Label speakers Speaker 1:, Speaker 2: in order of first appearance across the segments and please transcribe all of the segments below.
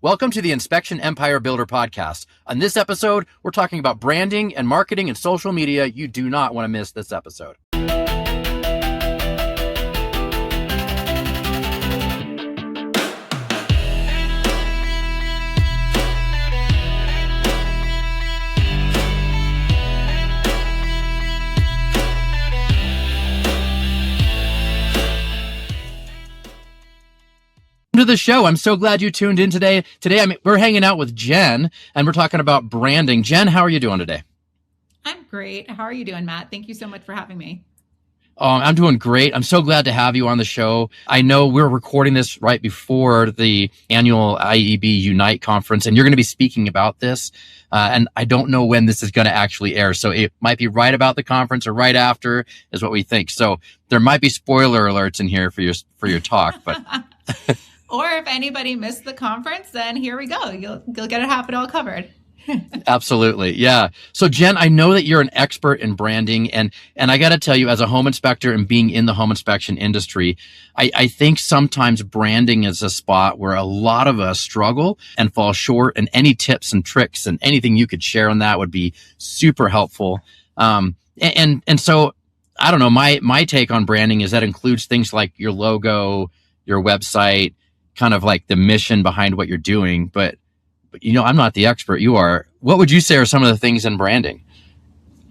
Speaker 1: Welcome to the Inspection Empire Builder podcast. On this episode, we're talking about branding and marketing and social media. You do not want to miss this episode. To the show. I'm so glad you tuned in today. We're hanging out with Jen and we're talking about branding. Jen, how are you doing today?
Speaker 2: I'm great. How are you doing, Matt? Thank you so much for having me.
Speaker 1: I'm doing great. I'm so glad to have you on the show. I know we're recording this right before the annual IEB Unite conference, and you're going to be speaking about this. And I don't know when this is going to actually air. So it might be right about the conference or right after is what we think. So there might be spoiler alerts in here for your talk, but
Speaker 2: or if anybody missed the conference, then here we go. You'll get to have it all covered.
Speaker 1: Absolutely. Yeah. So Jen, I know that you're an expert in branding and I got to tell you, as a home inspector and being in the home inspection industry, I think sometimes branding is a spot where a lot of us struggle and fall short, and any tips and tricks and anything you could share on that would be super helpful. And so I don't know, my take on branding is that includes things like your logo, your website, kind of like the mission behind what you're doing. But you know, I'm not the expert. You are. What would you say are some of the things in branding?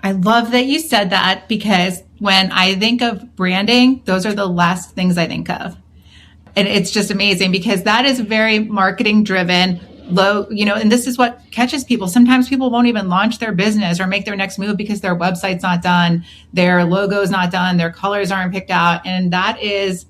Speaker 2: I love that you said that, because when I think of branding, those are the last things I think of. And it's just amazing because that is very marketing driven, and this is what catches people. Sometimes people won't even launch their business or make their next move because their website's not done, their logo's not done, their colors aren't picked out. And that is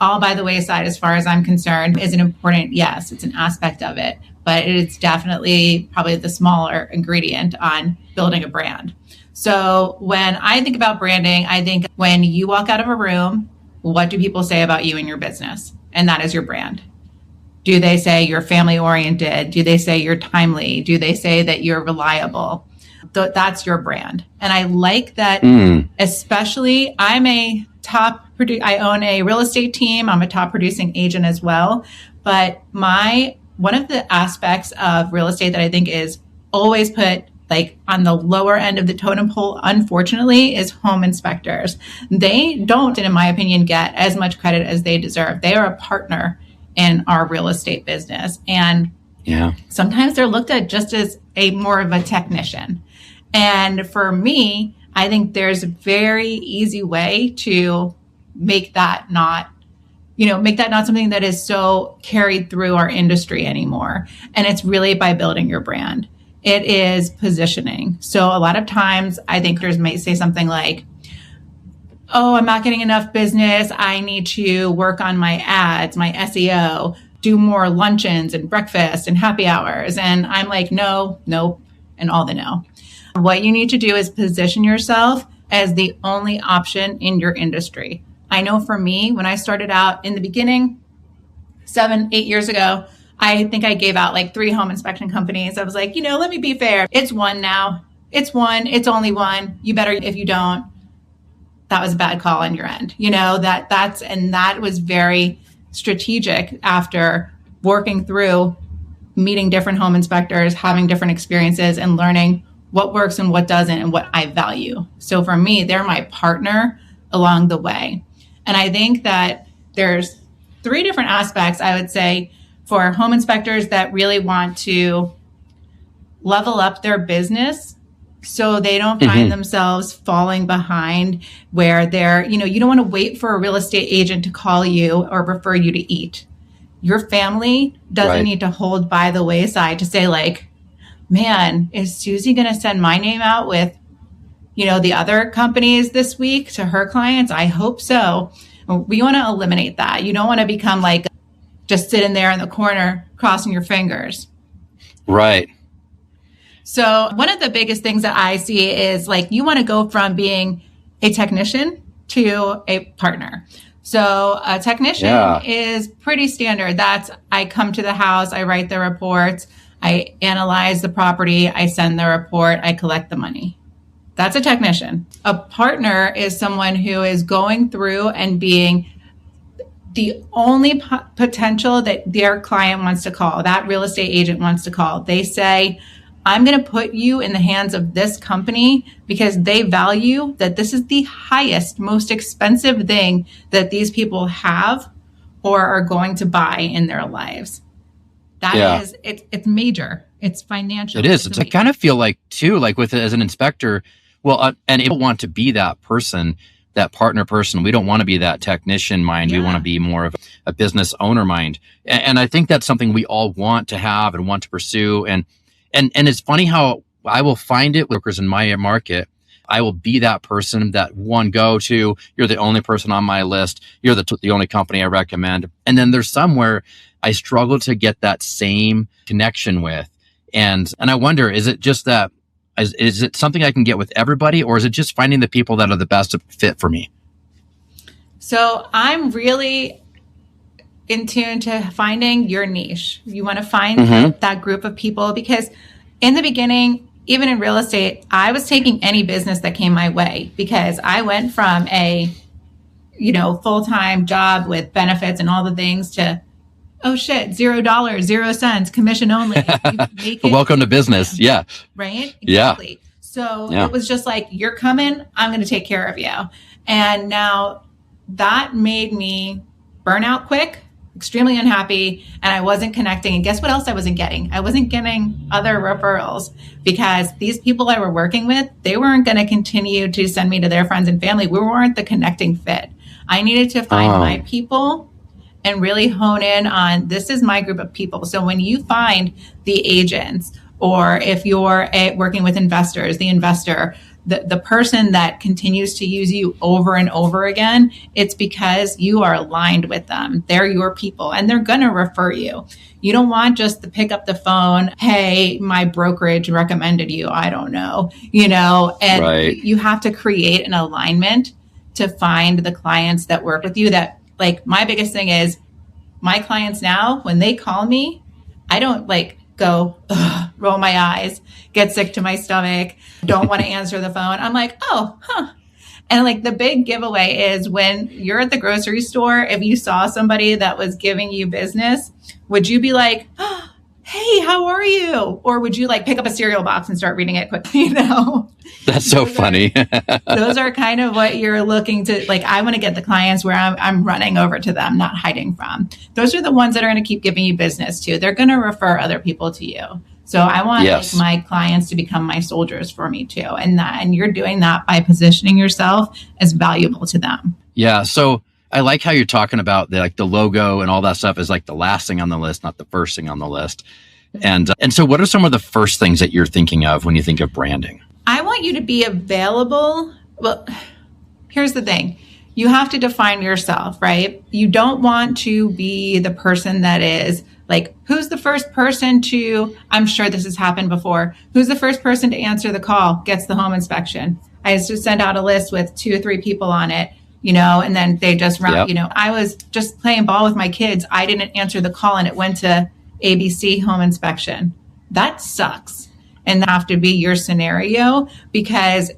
Speaker 2: all by the wayside, as far as I'm concerned. Is an important, yes, it's an aspect of it, but it's definitely probably the smaller ingredient on building a brand. So when I think about branding, I think when you walk out of a room, what do people say about you and your business? And that is your brand. Do they say you're family oriented? Do they say you're timely? Do they say that you're reliable? That's your brand. And I like that, especially I own a real estate team. I'm a top producing agent as well. But one of the aspects of real estate that I think is always put like on the lower end of the totem pole, unfortunately, is home inspectors. They don't, in my opinion, get as much credit as they deserve. They are a partner in our real estate business. And sometimes they're looked at just as more of a technician. And for me, I think there's a very easy way to make that not something that is so carried through our industry anymore. And it's really by building your brand. It is positioning. So a lot of times I think there's may say something like, oh, I'm not getting enough business. I need to work on my ads, my SEO, do more luncheons and breakfast and happy hours. And I'm like, no, nope, and all the no. What you need to do is position yourself as the only option in your industry. I know for me, when I started out in the beginning, 7-8 years ago, I think I gave out like 3 home inspection companies. I was like, let me be fair. It's one now. It's one. It's only one. You better, if you don't, that was a bad call on your end. That was very strategic after working through meeting different home inspectors, having different experiences, and learning what works and what doesn't and what I value. So for me, they're my partner along the way. And I think that there's 3 different aspects, I would say, for home inspectors that really want to level up their business so they don't find themselves falling behind where you don't want to wait for a real estate agent to call you or refer you to eat. Your family doesn't need to hold by the wayside to say like, man, is Susie going to send my name out with the other companies this week to her clients? I hope so. We want to eliminate that. You don't want to become like just sitting there in the corner crossing your fingers. Right. So one of the biggest things that I see is like you want to go from being a technician to a partner. So a technician is pretty standard. I come to the house, I write the reports, I analyze the property, I send the report, I collect the money. That's a technician. A partner is someone who is going through and being the only potential that their client wants to call, that real estate agent wants to call, they say, I'm going to put you in the hands of this company because they value that this is the highest, most expensive thing that these people have or are going to buy in their lives. That is, it's major. It's financial.
Speaker 1: It is. I kind of feel like too, like with as an inspector, well, and people want to be that person, that partner person. We don't want to be that technician mind. We want to be more of a business owner mind. And I think that's something we all want to have and want to pursue. And it's funny how I will find it with workers in my market. I will be that person that one go to. You're the only person on my list. You're the only company I recommend. And then there's somewhere I struggle to get that same connection with. And I wonder, is it just that, is it something I can get with everybody, or is it just finding the people that are the best fit for me?
Speaker 2: So I'm really in tune to finding your niche. You want to find that group of people, because in the beginning, even in real estate, I was taking any business that came my way, because I went from a, full-time job with benefits and all the things to, oh shit, $0, 0 cents, commission only.
Speaker 1: Welcome to business. Yeah.
Speaker 2: Right? Exactly. Yeah. So it was just like, you're coming, I'm going to take care of you. And now that made me burn out quick, extremely unhappy, and I wasn't connecting. And guess what else I wasn't getting? I wasn't getting other referrals, because these people I were working with, they weren't going to continue to send me to their friends and family. We weren't the connecting fit. I needed to find my people and really hone in on, this is my group of people. So when you find the agents, or if you're working with investors, the investor, the person that continues to use you over and over again, it's because you are aligned with them. They're your people, and they're going to refer you. You don't want just to pick up the phone, hey, my brokerage recommended you. I don't know, and
Speaker 1: right.
Speaker 2: You have to create an alignment to find the clients that work with you. That, like, my biggest thing is, my clients now, when they call me, I don't go, roll my eyes, get sick to my stomach, don't want to answer the phone. I'm like, oh, huh. And the big giveaway is, when you're at the grocery store, if you saw somebody that was giving you business, would you be like, oh, hey, how are you? Or would you pick up a cereal box and start reading it quickly?
Speaker 1: That's so funny.
Speaker 2: Those are kind of what you're looking to, I want to get the clients where I'm running over to them, not hiding from. Those are the ones that are going to keep giving you business too. They're going to refer other people to you. So I want my clients to become my soldiers for me too. And you're doing that by positioning yourself as valuable to them.
Speaker 1: Yeah. So I like how you're talking about the logo and all that stuff is the last thing on the list, not the first thing on the list. And so what are some of the first things that you're thinking of when you think of branding?
Speaker 2: I want you to be available. Well, here's the thing. You have to define yourself, right? You don't want to be the person that is who's the first person to, I'm sure this has happened before, who's the first person to answer the call, gets the home inspection. I used to send out a list with 2 or 3 people on it, and then they just run, I was just playing ball with my kids. I didn't answer the call and it went to ABC home inspection. That sucks. And that have to be your scenario, because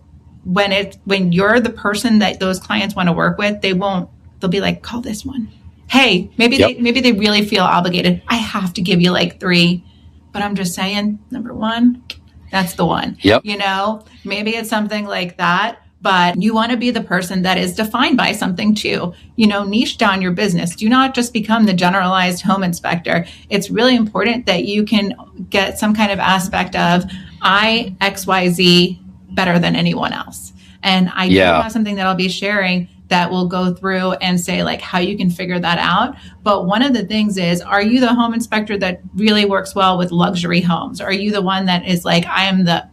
Speaker 2: when you're the person that those clients want to work with, they'll be like, call this one. Hey, maybe they really feel obligated. I have to give you 3, but I'm just saying, number 1, that's the one.
Speaker 1: Yep.
Speaker 2: Maybe it's something like that, but you want to be the person that is defined by something too. Niche down your business. Do not just become the generalized home inspector. It's really important that you can get some kind of aspect of, I XYZ better than anyone else. And I do have something that I'll be sharing that will go through and say how you can figure that out. But one of the things is, are you the home inspector that really works well with luxury homes? Are you the one that is I am the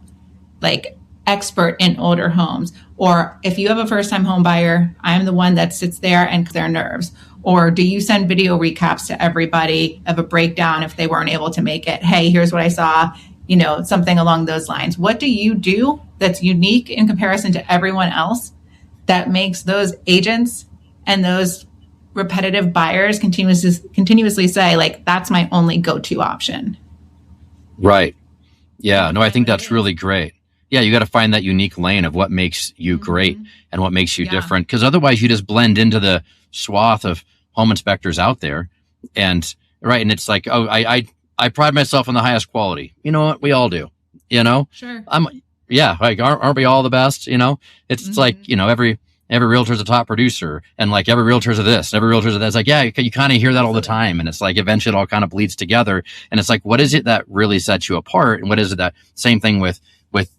Speaker 2: expert in older homes? Or if you have a first time home buyer, I'm the one that sits there and their nerves. Or do you send video recaps to everybody of a breakdown if they weren't able to make it? Hey, here's what I saw, something along those lines. What do you do that's unique in comparison to everyone else that makes those agents and those repetitive buyers continuously say, that's my only go-to option?
Speaker 1: Right. Yeah. No, I think that's really great. Yeah, you got to find that unique lane of what makes you great and what makes you different. Because otherwise you just blend into the swath of home inspectors out there. And right. And it's like, oh, I pride myself on the highest quality. You know what? We all do, you know,
Speaker 2: Sure.
Speaker 1: Yeah. Like, aren't we all the best? You know, it's like, you know, every realtor's a top producer, and like every realtor's a this, every realtor's a that. It's like, yeah, you kind of hear that all the time. And it's like, eventually it all kind of bleeds together. And it's like, what is it that really sets you apart? And what is it that same thing with,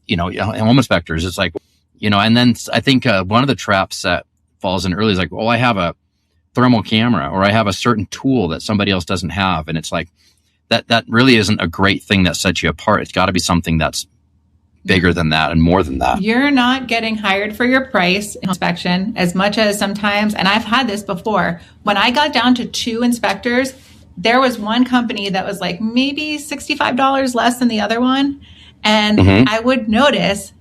Speaker 1: you know, home inspectors? It's like, you know, and then I think one of the traps that falls in early is like, well, I have a thermal camera, or I have a certain tool that somebody else doesn't have. And it's like, that really isn't a great thing that sets you apart. It's got to be something that's bigger than that and more than that.
Speaker 2: You're not getting hired for your price inspection as much as sometimes, and I've had this before, when I got down to 2 inspectors, there was one company that was like maybe $65 less than the other one. And I would notice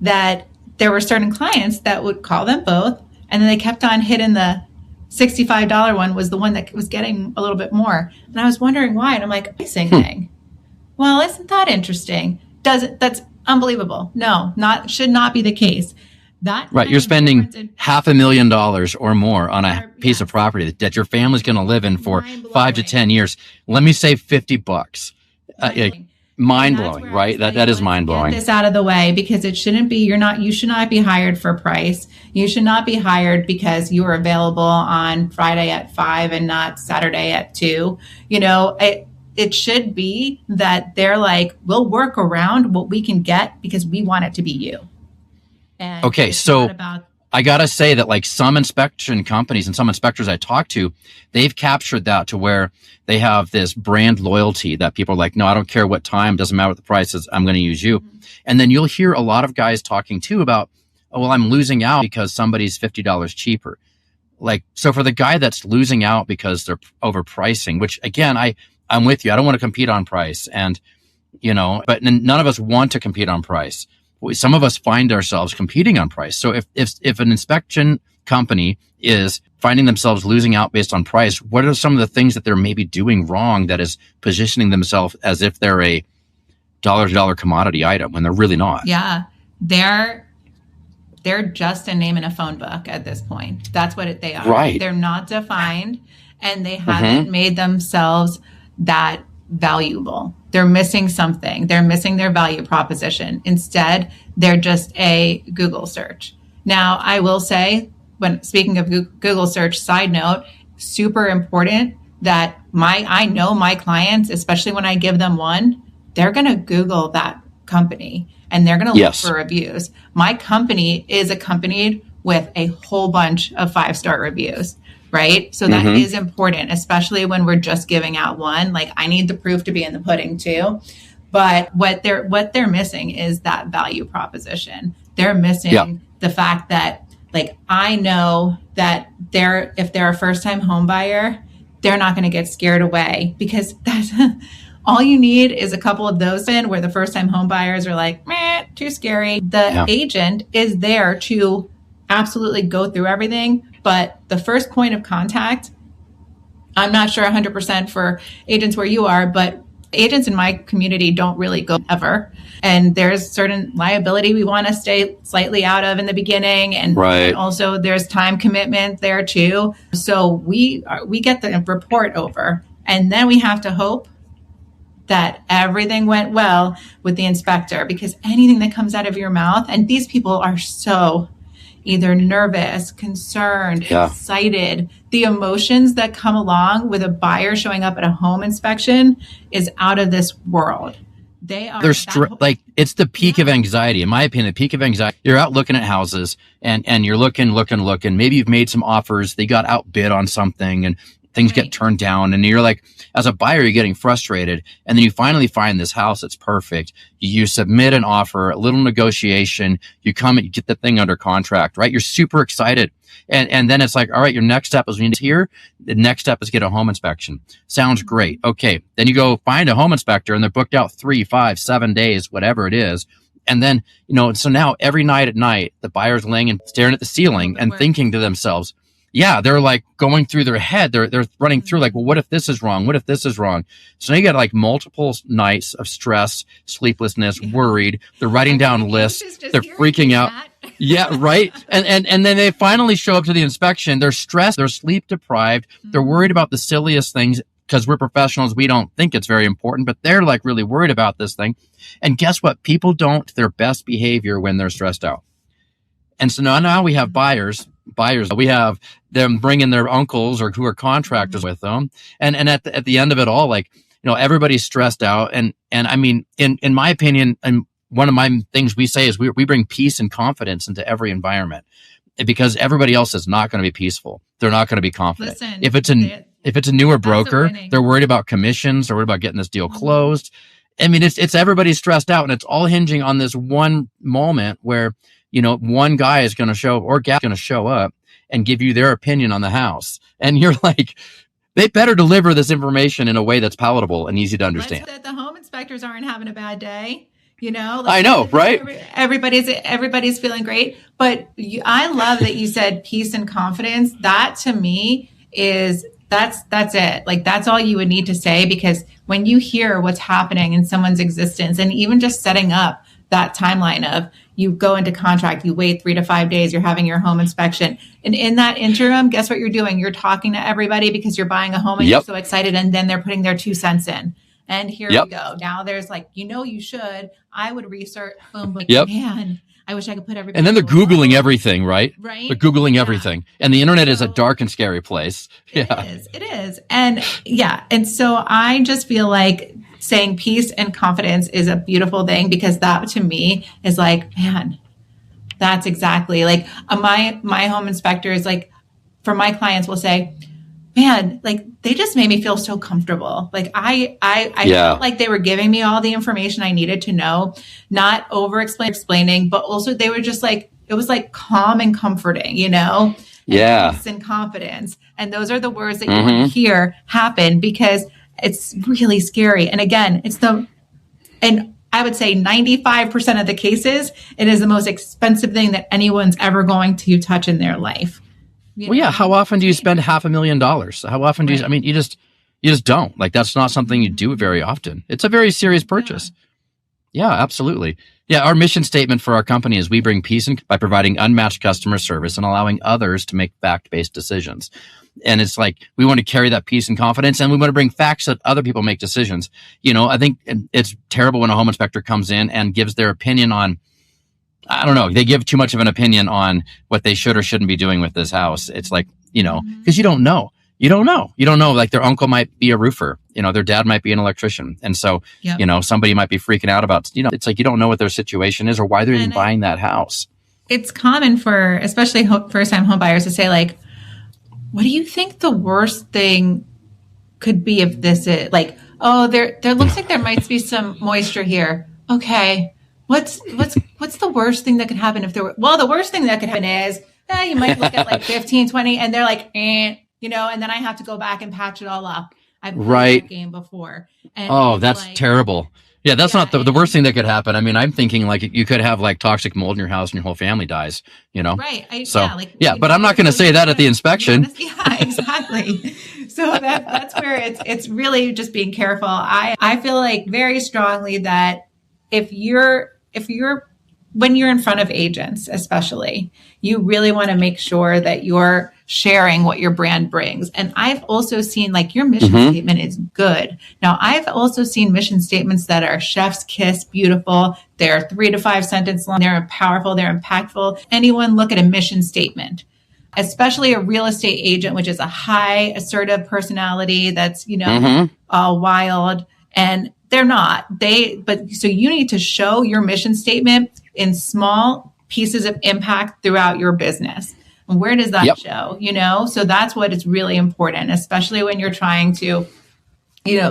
Speaker 2: that there were certain clients that would call them both, and then they kept on hitting the $65 one was the one that was getting a little bit more. And I was wondering why. And I'm like, pricing thing. Well, isn't that interesting? That's unbelievable. No, should not be the case. That
Speaker 1: right. You're spending $500,000 or more on a piece of property that your family's going to live in for 5 to 10 years. Let me say $50. Mind blowing, right? That is mind blowing.
Speaker 2: Get this out of the way, because it shouldn't be. You should not be hired for price. You should not be hired because you are available on Friday at 5 and not Saturday at 2. You know, it should be that they're like, we'll work around what we can get because we want it to be you. And
Speaker 1: okay, so I got to say that like some inspection companies and some inspectors I talk to, they've captured that to where they have this brand loyalty that people are like, no, I don't care what time, doesn't matter what the price is, I'm going to use you. And then you'll hear a lot of guys talking too about, oh, well, I'm losing out because somebody's $50 cheaper. Like, so for the guy that's losing out because they're overpricing, which again, I'm with you. I don't want to compete on price, and, you know, but none of us want to compete on price. Some of us find ourselves competing on price. So if an inspection company is finding themselves losing out based on price, what are some of the things that they're maybe doing wrong that is positioning themselves as if they're a dollar-to-dollar commodity item when they're really not?
Speaker 2: Yeah, they're just a name in a phone book at this point. That's what they are.
Speaker 1: Right.
Speaker 2: They're not defined, and they haven't made themselves that valuable. They're missing something. They're missing their value proposition. Instead, they're just a Google search. Now, I will say, when speaking of Google search, side note, super important that I know my clients, especially when I give them one, they're going to Google that company and they're going to look for reviews. My company is accompanied with a whole bunch of 5-star reviews. Right. So that is important, especially when we're just giving out one. Like, I need the proof to be in the pudding too. But what they're missing is that value proposition. They're missing the fact that, like, I know that if they're a first time home buyer, they're not going to get scared away, because that's all you need is a couple of those where the first time home buyers are like, meh, too scary. The agent is there to absolutely go through everything. But the first point of contact, I'm not sure 100% for agents where you are, but agents in my community don't really go ever. And there's certain liability we want to stay slightly out of in the beginning. And also there's time commitment there too. So we get the report over, and then we have to hope that everything went well with the inspector, because anything that comes out of your mouth, and these people are so either nervous, concerned, excited. The emotions that come along with a buyer showing up at a home inspection is out of this world. They're like, it's the peak of anxiety. In my opinion, the peak of anxiety. You're out looking at houses and you're looking. Maybe you've made some offers. They got outbid on something and things get turned down. And you're like, as a buyer, you're getting frustrated. And then you finally find this house that's perfect. You submit an offer, a little negotiation. You come and you get the thing under contract, right? You're super excited. And then it's like, all right, your next step is when you're here. The next step is get a home inspection. Sounds great. Okay. Then you go find a home inspector and they're booked out 3, 5, 7 days, whatever it is. And then, so now every night at night, the buyer's laying and staring at the ceiling and thinking to themselves,
Speaker 1: yeah, they're like going through their head. They're running through like, well, what if this is wrong? What if this is wrong? So now you got like multiple nights of stress, sleeplessness, worried. They're writing
Speaker 2: I'm
Speaker 1: down
Speaker 2: getting
Speaker 1: lists.
Speaker 2: anxious just
Speaker 1: They're
Speaker 2: hearing
Speaker 1: freaking
Speaker 2: you,
Speaker 1: out.
Speaker 2: Matt.
Speaker 1: Yeah, right. And then they finally show up to the inspection. They're stressed. They're sleep deprived. They're worried about the silliest things because we're professionals. We don't think it's very important, but they're like really worried about this thing. And guess what? People don't their best behavior when they're stressed out. And so now we have buyers. We have them bringing their uncles or who are contractors with them. And at the end of it all, like, everybody's stressed out. And I mean, in my opinion, and one of my things we say is we bring peace and confidence into every environment, because everybody else is not going to be peaceful. They're not going to be confident.
Speaker 2: Listen,
Speaker 1: If it's a newer broker, they're worried about commissions. They're worried about getting this deal closed. I mean, it's everybody stressed out, and it's all hinging on this one moment where, one guy is going to show or gal going to show up and give you their opinion on the house. And you're like, they better deliver this information in a way that's palatable and easy to understand.
Speaker 2: Let's hope that the home inspectors aren't having a bad day.
Speaker 1: I know, right?
Speaker 2: Everybody's feeling great. But I love that you said peace and confidence. That to me is that's it. Like, that's all you would need to say, because when you hear what's happening in someone's existence, and even just setting up that timeline of, you go into contract, you wait 3 to 5 days, you're having your home inspection. And in that interim, guess what you're doing? You're talking to everybody because you're buying a home and you're so excited. And then they're putting their 2 cents in. And here we go. Now there's like, you should. I would research. Boom, boom. Man, I wish I could put everything.
Speaker 1: And then they're Googling everything, right?
Speaker 2: Right.
Speaker 1: They're Googling everything. And the internet is a dark and scary place.
Speaker 2: It is. And And so I just feel like saying peace and confidence is a beautiful thing, because that to me is like, man, that's exactly like my home inspectors, like, for my clients will say, man, like, they just made me feel so comfortable. Like I felt like they were giving me all the information I needed to know, not over explaining, but also they were just like, it was like calm and comforting, and peace and confidence. And those are the words that you want to hear happen, because it's really scary. And again, and I would say 95% of the cases, it is the most expensive thing that anyone's ever going to touch in their life.
Speaker 1: How often do you spend $500,000? How often do you, I mean, you just don't. Like, that's not something you do very often. It's a very serious purchase. Yeah, absolutely. Yeah, our mission statement for our company is we bring peace by providing unmatched customer service and allowing others to make fact-based decisions. And it's like, we want to carry that peace and confidence, and we want to bring facts that other people make decisions. I think it's terrible when a home inspector comes in and gives their opinion on, I don't know, they give too much of an opinion on what they should or shouldn't be doing with this house. It's like, because you don't know. You don't know. Like, their uncle might be a roofer, their dad might be an electrician. And so, somebody might be freaking out about, it's like, you don't know what their situation is or why they're even buying that house. It's
Speaker 2: common for, especially first-time home buyers, to say, like, what do you think the worst thing could be if this is, like, oh, there looks like there might be some moisture here. Okay. What's the worst thing that could happen if there were, well, the worst thing that could happen is, you might look at like 15, 20, and they're like, and then I have to go back and patch it all up. I've played that game before. And
Speaker 1: that's like, terrible. Yeah, that's not the worst thing that could happen. I mean, I'm thinking like you could have like toxic mold in your house and your whole family dies,
Speaker 2: Right.
Speaker 1: But I'm not going to say that at the inspection.
Speaker 2: Yeah, exactly. So that's where it's really just being careful. I feel like very strongly that if you're when you're in front of agents, especially, you really want to make sure that you're sharing what your brand brings. And I've also seen, like, your mission statement is good. Now, I've also seen mission statements that are chef's kiss, beautiful. They're 3 to 5 sentence long. They're powerful. They're impactful. Anyone look at a mission statement, especially a real estate agent, which is a high assertive personality that's, all wild, and they're not. So you need to show your mission statement in small pieces of impact throughout your business. And where does that show? So that's what is really important, especially when you're trying to,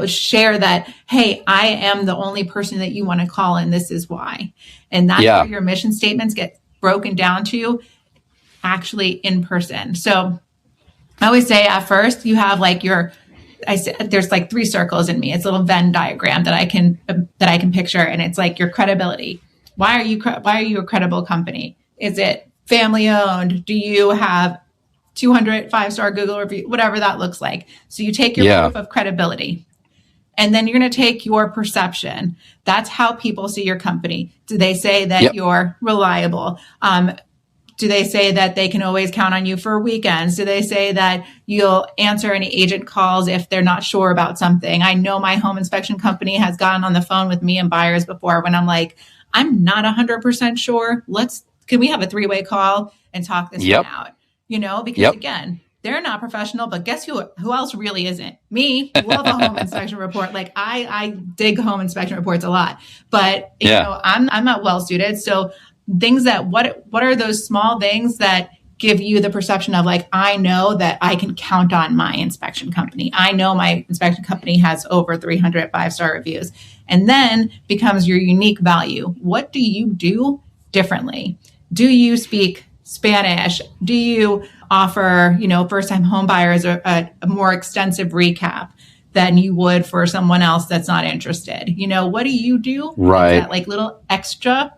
Speaker 2: share that, hey, I am the only person that you want to call, and this is why. And that's where your mission statements get broken down to, actually in person. So I always say, at first you have like there's like 3 circles in me. It's a little Venn diagram that I can picture. And it's like your credibility. Why are you a credible company? Is it family owned? Do you have 200 5-star Google review, whatever that looks like. So you take your proof of credibility. And then you're going to take your perception. That's how people see your company. Do they say that you're reliable? Do they say that they can always count on you for weekends? Do they say that you'll answer any agent calls if they're not sure about something? I know my home inspection company has gotten on the phone with me and buyers before when I'm like, I'm not 100% sure. Can we have a 3-way call and talk this one out? Because again, they're not professional, but guess who else really isn't? Me. Love a home inspection report. Like I dig home inspection reports a lot, but I'm not well suited. So things that what are those small things that give you the perception of like, I know that I can count on my inspection company. I know my inspection company has over 300 5-star reviews, and then becomes your unique value. What do you do differently? Do you speak Spanish? Do you offer, first-time home buyers a more extensive recap than you would for someone else that's not interested? What do you do?
Speaker 1: Right.
Speaker 2: That like little extra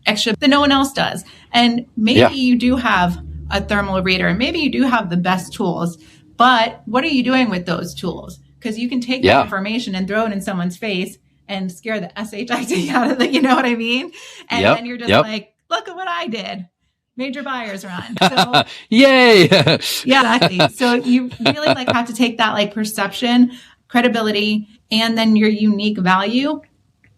Speaker 2: that no one else does. And maybe you do have a thermal reader, and maybe you do have the best tools, but what are you doing with those tools? Because you can take that information and throw it in someone's face and scare the shit out of it. You know what I mean? And then you're just like, look at what I did. Major buyers run. So,
Speaker 1: yay.
Speaker 2: Exactly. So you really have to take that perception, credibility, and then your unique value,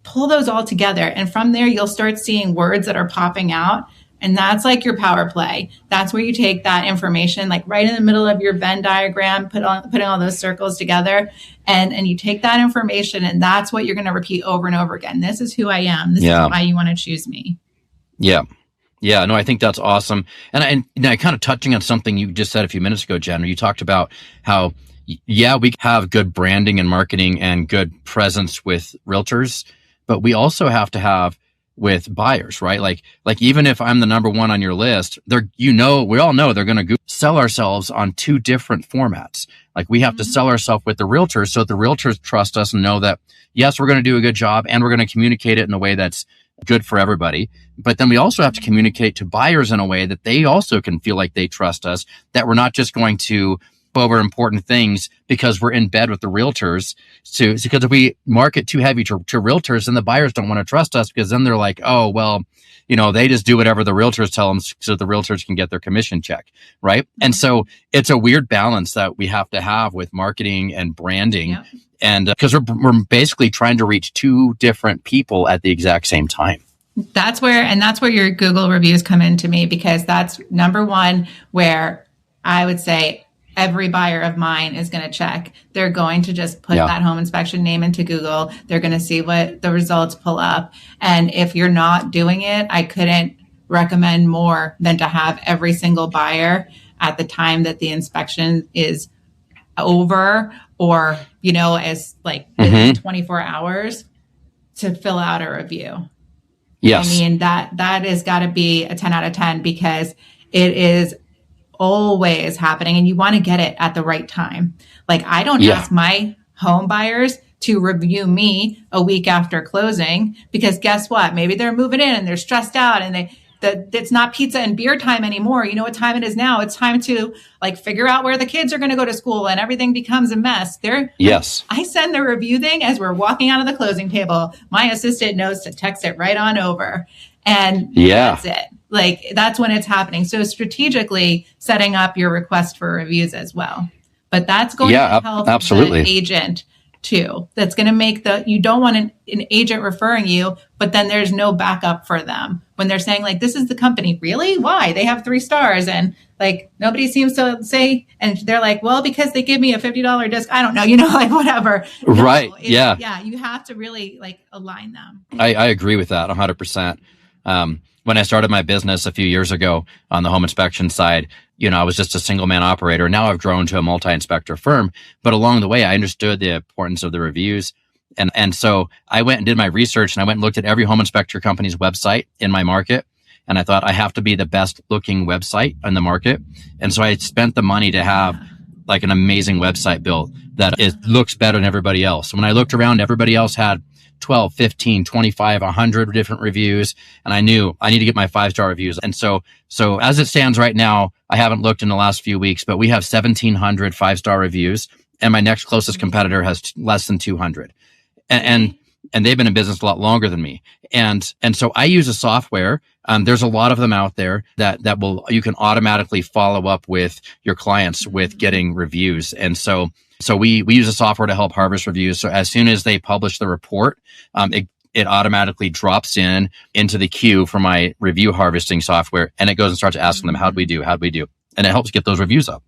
Speaker 2: pull those all together. And from there, you'll start seeing words that are popping out. And that's like your power play. That's where you take that information, right in the middle of your Venn diagram, putting all those circles together. And you take that information, and that's what you're going to repeat over and over again. This is who I am. This is why you want to choose me.
Speaker 1: Yeah. Yeah, no, I think that's awesome. And kind of touching on something you just said a few minutes ago, Jen, you talked about how, we have good branding and marketing and good presence with realtors, but we also have to have with buyers, right? Like even if I'm the number one on your list, we all know they're going to sell ourselves on 2 different formats. Like we have to sell ourselves with the realtors so that the realtors trust us and know that, yes, we're going to do a good job and we're going to communicate it in a way that's good for everybody. But then we also have to communicate to buyers in a way that they also can feel like they trust us, that we're not just going to over important things because we're in bed with the realtors. Because if we market too heavy to realtors, then the buyers don't want to trust us, because then they're like, oh, well, they just do whatever the realtors tell them so the realtors can get their commission check. Right. And so it's a weird balance that we have to have with marketing and branding. Yeah. And because we're basically trying to reach 2 different people at the exact same time.
Speaker 2: That's where your Google reviews come into me, because that's number one, where I would say every buyer of mine is going to check. They're going to just put that home inspection name into Google. They're going to see what the results pull up. And if you're not doing it, I couldn't recommend more than to have every single buyer at the time that the inspection is over, or, as within 24 hours, to fill out a review.
Speaker 1: Yes.
Speaker 2: I mean, that has got to be a 10 out of 10, because it is always happening, and you want to get it at the right time. I don't ask my home buyers to review me a week after closing, because guess what? Maybe they're moving in and they're stressed out, and it's not pizza and beer time anymore. You know what time it is now? It's time to figure out where the kids are going to go to school, and everything becomes a mess.
Speaker 1: Yes.
Speaker 2: I send the review thing as we're walking out of the closing table. My assistant knows to text it right on over. And that's it. That's when it's happening. So strategically setting up your request for reviews as well. But that's going to help the agent too. That's going to make you don't want an agent referring you, but then there's no backup for them when they're saying this is the company. Really? Why? They have 3 stars, and nobody seems to say, and they're like, well, because they give me a $50 disc. I don't know, whatever.
Speaker 1: Right.
Speaker 2: No, yeah. You have to really align them.
Speaker 1: I agree with that 100%. When I started my business a few years ago on the home inspection side, I was just a single man operator. Now I've grown to a multi-inspector firm, but along the way, I understood the importance of the reviews. And so I went and did my research, and I went and looked at every home inspector company's website in my market. And I thought, I have to be the best looking website in the market. And so I spent the money to have an amazing website built that looks better than everybody else. When I looked around, everybody else had 12, 15, 25, 100 different reviews. And I knew I need to get my 5-star reviews. And so as it stands right now, I haven't looked in the last few weeks, but we have 1,700 five-star reviews, and my next closest competitor has less than 200. And they've been in business a lot longer than me. And so I use a software. There's a lot of them out there that you can automatically follow up with your clients with getting reviews. And so we use a software to help harvest reviews. So as soon as they publish the report, it automatically drops into the queue for my review harvesting software, and it goes and starts asking them, how'd we do? And it helps get those reviews up.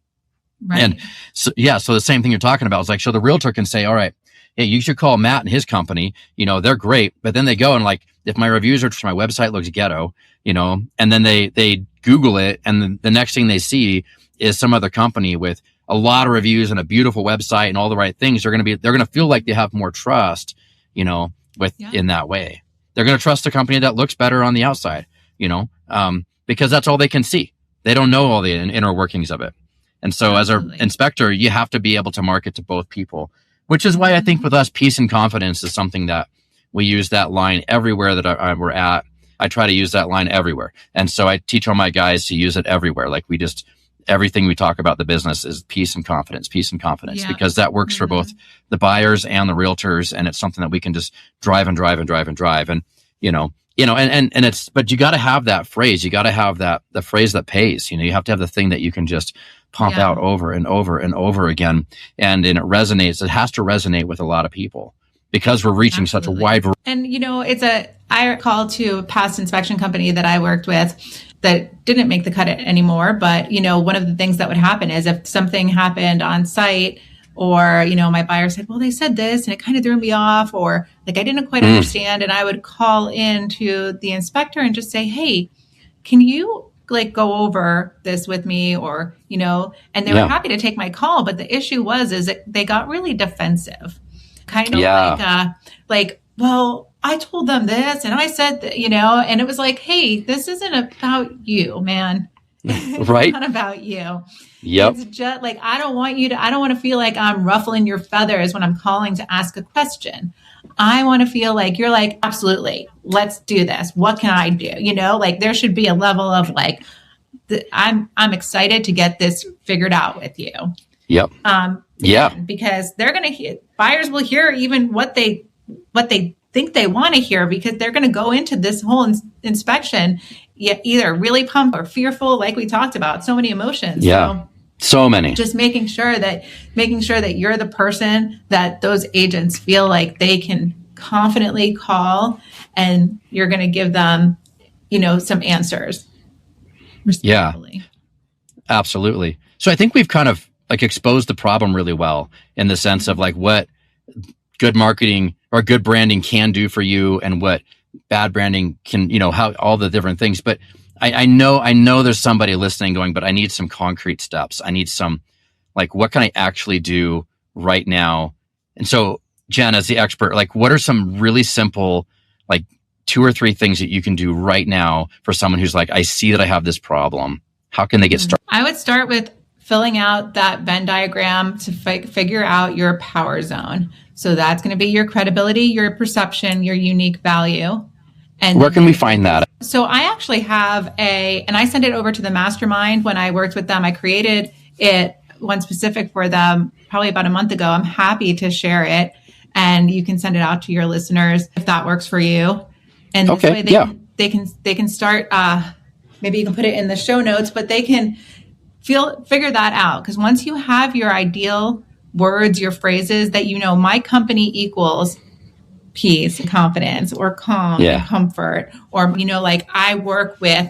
Speaker 2: Right.
Speaker 1: And so the same thing you're talking about is like, so the realtor can say, all right, hey, you should call Matt and his company. They're great. But then they go and like, if my reviews are, my website looks ghetto, and then they Google it. And the next thing they see is some other company with a lot of reviews and a beautiful website and all the right things. They're going to feel like they have more trust, in that way. They're going to trust a company that looks better on the outside, because that's all they can see. They don't know all the inner workings of it. And so Absolutely. As an inspector, you have to be able to market to both people, which is why I think with us, peace and confidence is something that we use that line everywhere that we're at. I try to use that line everywhere. And so I teach all my guys to use it everywhere. Like everything we talk about the business is peace and confidence, because that works for both the buyers and the realtors. And it's something that we can just drive and drive and drive and drive. And, but you got to have that phrase. You got to have the phrase that pays. You have to have the thing that you can just pump out over and over and over again. And it resonates. It has to resonate with a lot of people because we're reaching Absolutely. Such a wide variety.
Speaker 2: And, I recall to a past inspection company that I worked with that didn't make the cut anymore. But, one of the things that would happen is if something happened on site or, my buyer said, well, they said this and it kind of threw me off, or like I didn't quite understand. And I would call in to the inspector and just say, hey, can you like go over this with me, or, and they were happy to take my call. But the issue is that they got really defensive, kind of like, well, I told them this and I said that, and it was like, hey, this isn't about you, man.
Speaker 1: Right.
Speaker 2: It's not about you.
Speaker 1: Yep.
Speaker 2: It's just like, I don't want to feel like I'm ruffling your feathers when I'm calling to ask a question. I want to feel like you're like, absolutely, let's do this. What can I do? Like there should be a level of like, I'm excited to get this figured out with you.
Speaker 1: Yep.
Speaker 2: Because they're going to buyers will hear even what they think they want to hear, because they're going to go into this whole inspection either really pumped or fearful, like we talked about, so many emotions.
Speaker 1: Yeah. So many.
Speaker 2: Just making sure that you're the person that those agents feel like they can confidently call, and you're going to give them, some answers.
Speaker 1: Yeah, absolutely. So I think we've kind of like exposed the problem really well in the sense of like what good marketing or good branding can do for you and what bad branding can, how all the different things. But I know there's somebody listening going, but I need some concrete steps. I need some, like, what can I actually do right now? And so Jen, as the expert, like what are some really simple, like 2 or 3 things that you can do right now for someone who's like, I see that I have this problem. How can they get started?
Speaker 2: I would start with filling out that Venn diagram to figure out your power zone. So that's going to be your credibility, your perception, your unique value. And
Speaker 1: where can we find that?
Speaker 2: So I actually have and I sent it over to the mastermind when I worked with them. I created it one specific for them probably about a month ago. I'm happy to share it, and you can send it out to your listeners if that works for you. And this way they can start, maybe you can put it in the show notes, but they can figure that out. Because once you have your ideal words, your phrases that, my company equals peace and confidence, or calm and comfort, or, like I work with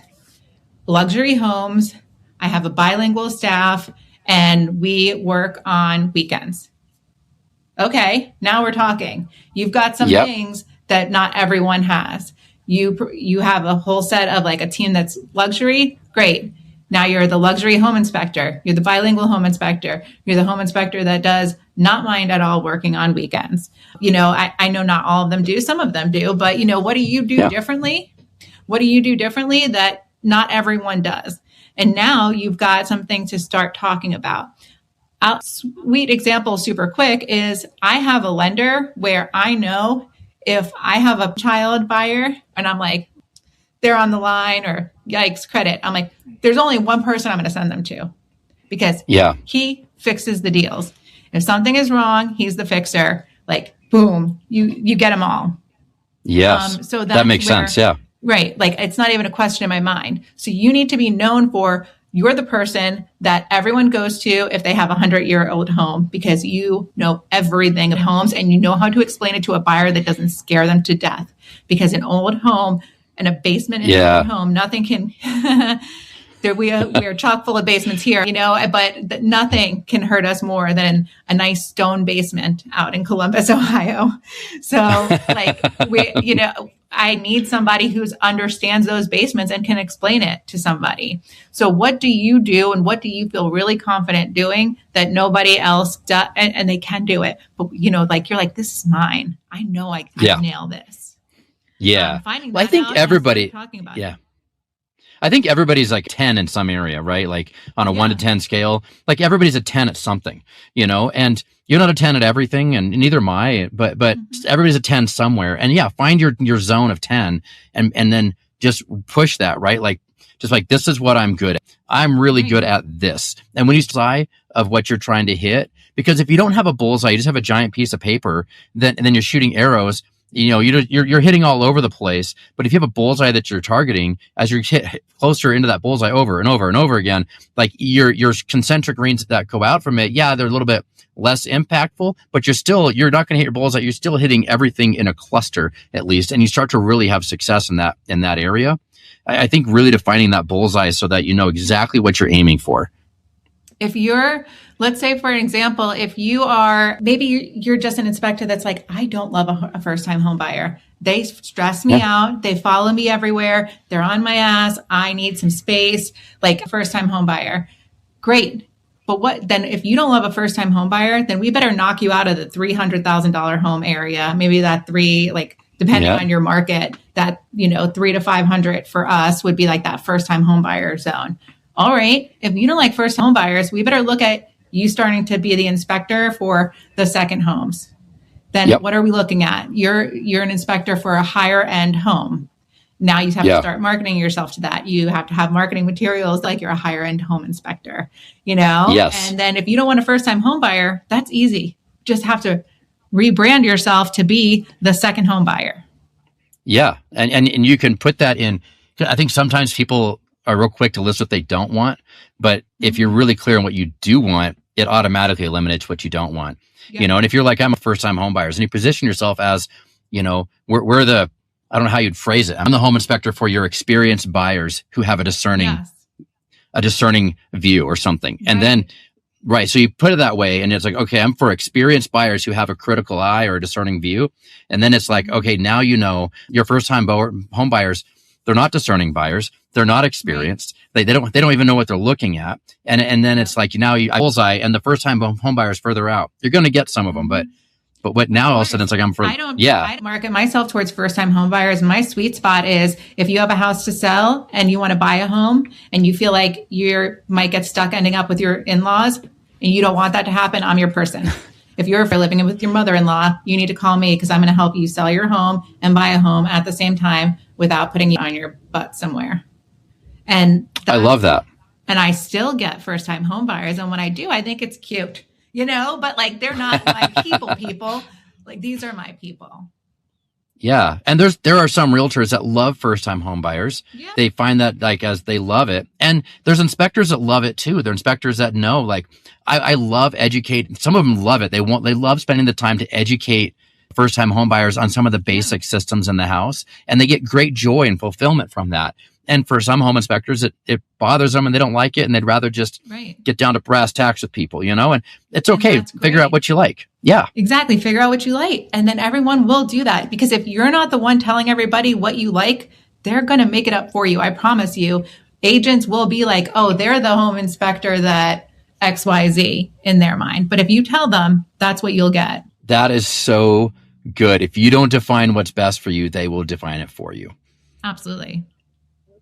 Speaker 2: luxury homes, I have a bilingual staff, and we work on weekends. Okay, now we're talking. You've got some things that not everyone has. You have a whole set of like a team that's luxury. Great. Now you're the luxury home inspector. You're the bilingual home inspector. You're the home inspector that does not mind at all working on weekends. I know not all of them do. Some of them do. But, what do you do differently? What do you do differently that not everyone does? And now you've got something to start talking about. A sweet example, super quick, is I have a lender where I know if I have a child buyer and I'm like, they're on the line or yikes, credit. I'm like, there's only one person I'm going to send them to because
Speaker 1: Yeah.
Speaker 2: he fixes the deals. If something is wrong, he's the fixer. Like, boom, you get them all.
Speaker 1: Yes.
Speaker 2: So
Speaker 1: That makes sense. Yeah.
Speaker 2: Right. Like it's not even a question in my mind. So you need to be known for you're the person that everyone goes to if they have a 100-year-old home because you know everything of homes and you know how to explain it to a buyer that doesn't scare them to death. Because an old home and a basement in an old home, nothing can. We are chock full of basements here, but nothing can hurt us more than a nice stone basement out in Columbus, Ohio. So I need somebody who understands those basements and can explain it to somebody. So what do you do and what do you feel really confident doing that nobody else does? And they can do it, but you're like, this is mine. I know I nail this.
Speaker 1: Yeah.
Speaker 2: Finding that
Speaker 1: I think everybody
Speaker 2: talking about
Speaker 1: it. I think everybody's like 10 in some area, right? Like on a 1 to 10 scale, like everybody's a 10 at something, and you're not a 10 at everything and neither am I, but everybody's a 10 somewhere. And find your zone of 10 and then just push that, right? Like, just like, this is what I'm good at. I'm really good at this. And when you decide of what you're trying to hit, because if you don't have a bullseye, you just have a giant piece of paper, then you're shooting arrows. You're hitting all over the place. But if you have a bullseye that you're targeting, as you hit closer into that bullseye over and over and over again, like your concentric rings that go out from it, they're a little bit less impactful, but you're not going to hit your bullseye. You're still hitting everything in a cluster at least, and you start to really have success in that area. I think really defining that bullseye so that you know exactly what you're aiming for.
Speaker 2: If let's say for an example, if you are, maybe you're just an inspector that's like, I don't love a first-time home buyer. They stress me out. They follow me everywhere. They're on my ass. I need some space, like a first-time home buyer. Great. But then if you don't love a first-time home buyer, then we better knock you out of the $300,000 home area. Maybe that depending on your market, that, 3 to 500 for us would be like that first-time home buyer zone. All right. If you don't like first home buyers, we better look at you starting to be the inspector for the second homes. Then what are we looking at? You're an inspector for a higher end home. Now you have to start marketing yourself to that. You have to have marketing materials like you're a higher end home inspector,
Speaker 1: Yes.
Speaker 2: And then if you don't want a first time home buyer, that's easy. Just have to rebrand yourself to be the second home buyer.
Speaker 1: Yeah. And you can put that in. I think sometimes people are real quick to list what they don't want. But if you're really clear on what you do want, it automatically eliminates what you don't want. And if you're like, I'm a first time home buyer, and you position yourself as, we're the, I don't know how you'd phrase it. I'm the home inspector for your experienced buyers who have a discerning view or something. And then, so you put it that way and it's like, okay, I'm for experienced buyers who have a critical eye or a discerning view. And then it's like, okay, now your first time home buyers, they're not discerning buyers. They're not experienced. They don't even know what they're looking at. And then it's like now you bullseye and the first time home buyers further out. You're going to get some of them, but what now all of a sudden it's like I
Speaker 2: market myself towards first time home buyers. My sweet spot is if you have a house to sell and you want to buy a home and you feel like you might get stuck ending up with your in-laws and you don't want that to happen, I'm your person. If you're living with your mother-in-law, you need to call me because I'm going to help you sell your home and buy a home at the same time without putting you on your butt somewhere. And
Speaker 1: I love that.
Speaker 2: And I still get first-time home buyers. And when I do, I think it's cute, but like, they're not my people. Like, these are my people.
Speaker 1: Yeah. And there are some realtors that love first-time home buyers. Yeah. They find that as they love it. And there's inspectors that love it too. They're inspectors that know, I love educate. Some of them love it. They love spending the time to educate first-time home buyers on some of the basic systems in the house. And they get great joy and fulfillment from that. And for some home inspectors, it bothers them and they don't like it and they'd rather just get down to brass tacks with people, and it's okay. Figure out what you like. Yeah,
Speaker 2: exactly. Figure out what you like. And then everyone will do that because if you're not the one telling everybody what you like, they're going to make it up for you. I promise you. Agents will be like, oh, they're the home inspector that XYZ in their mind. But if you tell them, that's what you'll get.
Speaker 1: That is so good. If you don't define what's best for you, they will define it for you.
Speaker 2: Absolutely.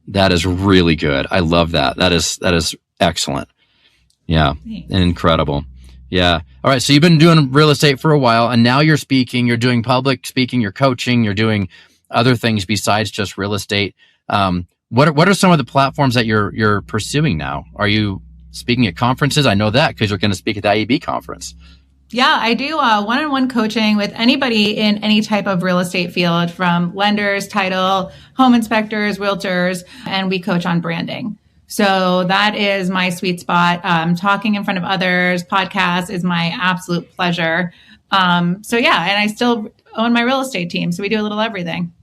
Speaker 1: That is really good. I love that. That is excellent. Yeah. Thanks. Incredible. Yeah. All right. So you've been doing real estate for a while and now you're speaking, you're doing public speaking, you're coaching, you're doing other things besides just real estate. What are some of the platforms that you're pursuing now? Are you speaking at conferences? I know that because you're going to speak at the IEB conference.
Speaker 2: Yeah, I do one-on-one coaching with anybody in any type of real estate field, from lenders, title, home inspectors, realtors, and we coach on branding. So that is my sweet spot. Talking in front of others, podcasts is my absolute pleasure. So yeah, and I still own my real estate team. So we do a little everything.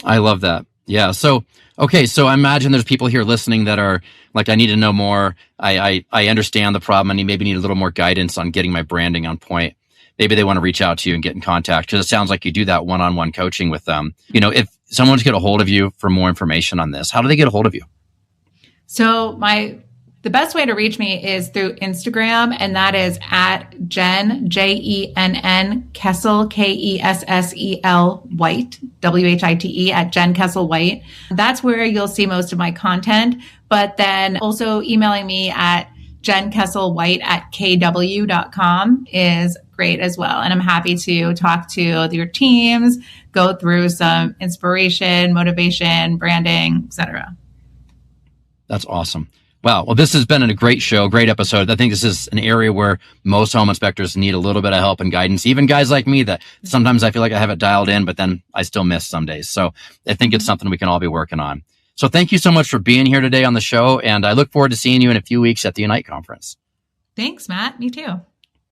Speaker 1: I love that. Yeah. So, okay. So I imagine there's people here listening that are like, I need to know more. I understand the problem. I maybe need a little more guidance on getting my branding on point. Maybe they want to reach out to you and get in contact, because it sounds like you do that one-on-one coaching with them. If someone wants to get a hold of you for more information on this, how do they get a hold of you?
Speaker 2: So the best way to reach me is through Instagram, and that is at Jen, Jenn Kessel, Kessel White, White, at Jen Kessel White. That's where you'll see most of my content, but then also emailing me at jenkesselwhite@kw.com is great as well. And I'm happy to talk to your teams, go through some inspiration, motivation, branding, etc.
Speaker 1: That's awesome. Wow. Well, this has been a great show, great episode. I think this is an area where most home inspectors need a little bit of help and guidance. Even guys like me that sometimes I feel like I have it dialed in, but then I still miss some days. So I think it's something we can all be working on. So thank you so much for being here today on the show. And I look forward to seeing you in a few weeks at the Unite conference.
Speaker 2: Thanks, Matt. Me too.